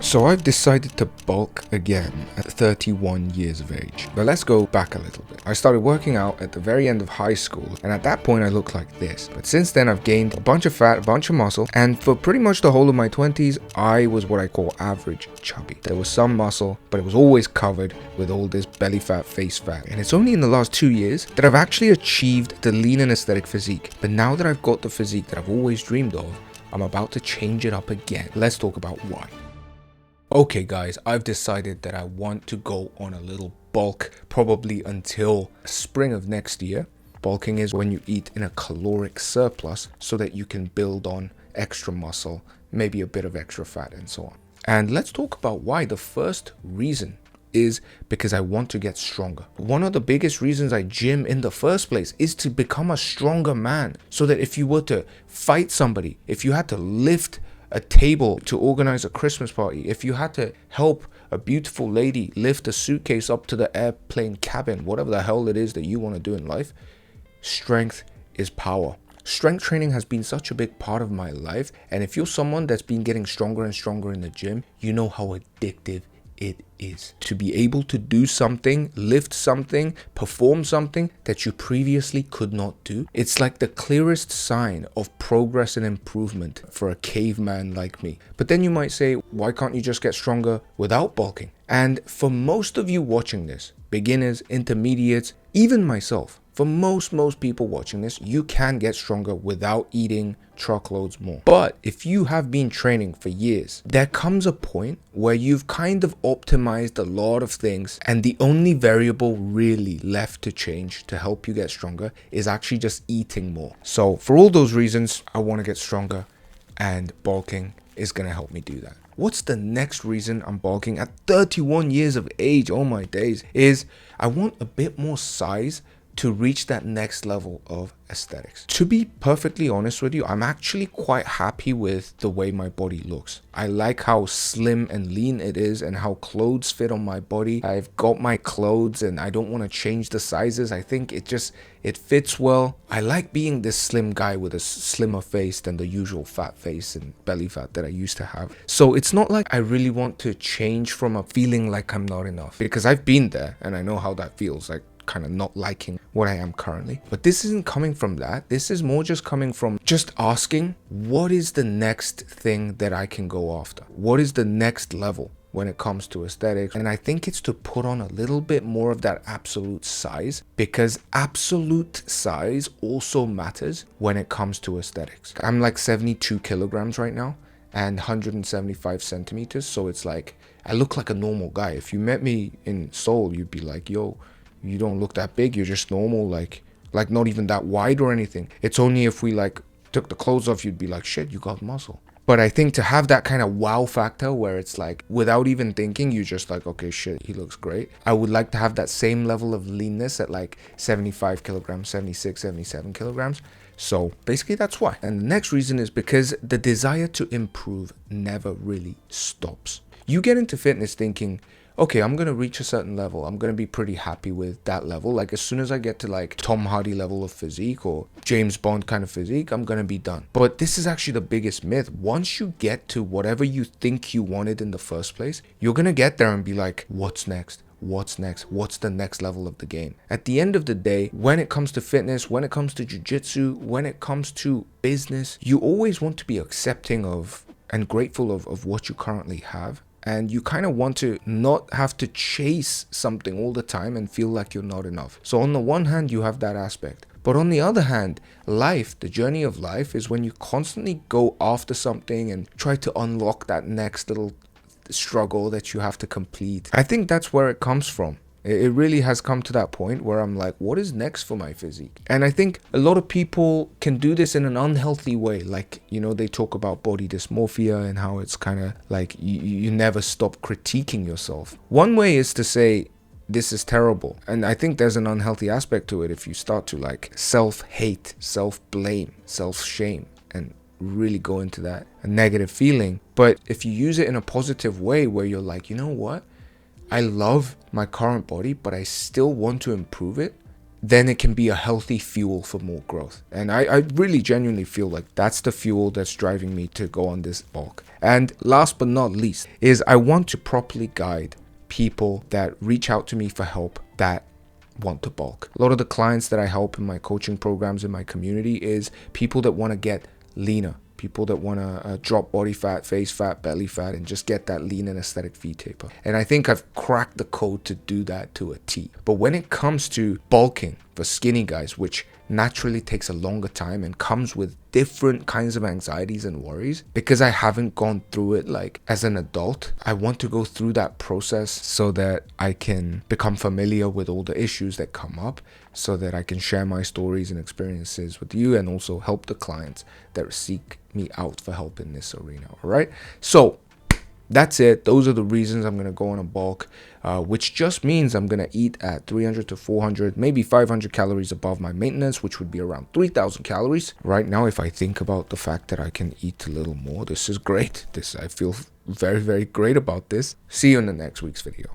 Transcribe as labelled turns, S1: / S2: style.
S1: So I've decided to bulk again at 31 years of age. But let's go back a little bit. I started working out at the very end of high school, and at that point I looked like this. But since then I've gained a bunch of fat, a bunch of muscle, and for pretty much the whole of my 20s, I was what I call average chubby. There was some muscle, but it was always covered with all this belly fat, face fat. And it's only in the last 2 years that I've actually achieved the lean and aesthetic physique. But now that I've got the physique that I've always dreamed of, I'm about to change it up again. Let's talk about why. Okay guys, I've decided that I want to go on a little bulk, probably until spring of next year. Bulking is when you eat in a caloric surplus so that you can build on extra muscle, maybe a bit of extra fat and so on. And let's talk about why. The first reason is because I want to get stronger. One of the biggest reasons I gym in the first place is to become a stronger man, so that if you were to fight somebody, if you had to lift a table to organize a Christmas party, if you had to help a beautiful lady lift a suitcase up to the airplane cabin, whatever the hell it is that you want to do in life, strength is power. Strength training has been such a big part of my life, and if you're someone that's been getting stronger and stronger in the gym, you know how addictive it is to be able to do something, lift something, perform something that you previously could not do. It's like the clearest sign of progress and improvement for a caveman like me. But then you might say, why can't you just get stronger without bulking? And for most of you watching this, beginners, intermediates, even myself, for most people watching this, you can get stronger without eating truckloads more. But if you have been training for years, there comes a point where you've kind of optimized a lot of things, and the only variable really left to change to help you get stronger is actually just eating more. So for all those reasons, I want to get stronger, and bulking is going to help me do that. What's the next reason I'm bulking at 31 years of age? Oh my days. Is I want a bit more size to reach that next level of aesthetics. To be perfectly honest with you, I'm actually quite happy with the way my body looks. I like how slim and lean it is and how clothes fit on my body. I've got my clothes and I don't want to change the sizes. I think it fits well. I like being this slim guy with a slimmer face than the usual fat face and belly fat that I used to have. So it's not like I really want to change from a feeling like I'm not enough, because I've been there and I know how that feels, like kind of not liking what I am currently. But this isn't coming from that. This is more just coming from just asking, what is the next thing that I can go after? What is the next level when it comes to aesthetics? And I think it's to put on a little bit more of that absolute size, because absolute size also matters when it comes to aesthetics. I'm like 72 kilograms right now and 175 centimeters. So it's like, I look like a normal guy. If you met me in Seoul, you'd be like, yo, you don't look that big, you're just normal, like not even that wide or anything. It's only if we like took the clothes off, you'd be like, shit, you got muscle. But I think to have that kind of wow factor where it's like, without even thinking, you just like, okay, shit, he looks great. I would like to have that same level of leanness at like 75 kilograms, 76, 77 kilograms. So basically that's why. And the next reason is because the desire to improve never really stops. You get into fitness thinking, okay, I'm going to reach a certain level. I'm going to be pretty happy with that level. Like as soon as I get to like Tom Hardy level of physique or James Bond kind of physique, I'm going to be done. But this is actually the biggest myth. Once you get to whatever you think you wanted in the first place, you're going to get there and be like, what's next? What's next? What's the next level of the game? At the end of the day, when it comes to fitness, when it comes to jiu-jitsu, when it comes to business, you always want to be accepting of and grateful of what you currently have. And you kind of want to not have to chase something all the time and feel like you're not enough. So on the one hand, you have that aspect. But on the other hand, life, the journey of life, is when you constantly go after something and try to unlock that next little struggle that you have to complete. I think that's where it comes from. It really has come to that point where I'm like, what is next for my physique? And I think a lot of people can do this in an unhealthy way. Like, you know, they talk about body dysmorphia and how it's kind of like you never stop critiquing yourself. One way is to say, this is terrible. And I think there's an unhealthy aspect to it if you start to like self-hate, self-blame, self-shame, and really go into that negative feeling. But if you use it in a positive way where you're like, you know what? I love my current body, but I still want to improve it, then it can be a healthy fuel for more growth. And I really genuinely feel like that's the fuel that's driving me to go on this bulk. And last but not least is I want to properly guide people that reach out to me for help that want to bulk. A lot of the clients that I help in my coaching programs in my community is people that want to get leaner, people that want to drop body fat, face fat, belly fat, and just get that lean and aesthetic V taper. And I think I've cracked the code to do that to a T. But when it comes to bulking for skinny guys, which naturally takes a longer time and comes with different kinds of anxieties and worries, because I haven't gone through it like as an adult, I want to go through that process so that I can become familiar with all the issues that come up, so that I can share my stories and experiences with you and also help the clients that seek me out for help in this arena. All right, so that's it. Those are the reasons I'm going to go on a bulk, which just means I'm going to eat at 300 to 400, maybe 500 calories above my maintenance, which would be around 3,000 calories. Right now, if I think about the fact that I can eat a little more, this is great. I feel very, very great about this. See you in the next week's video.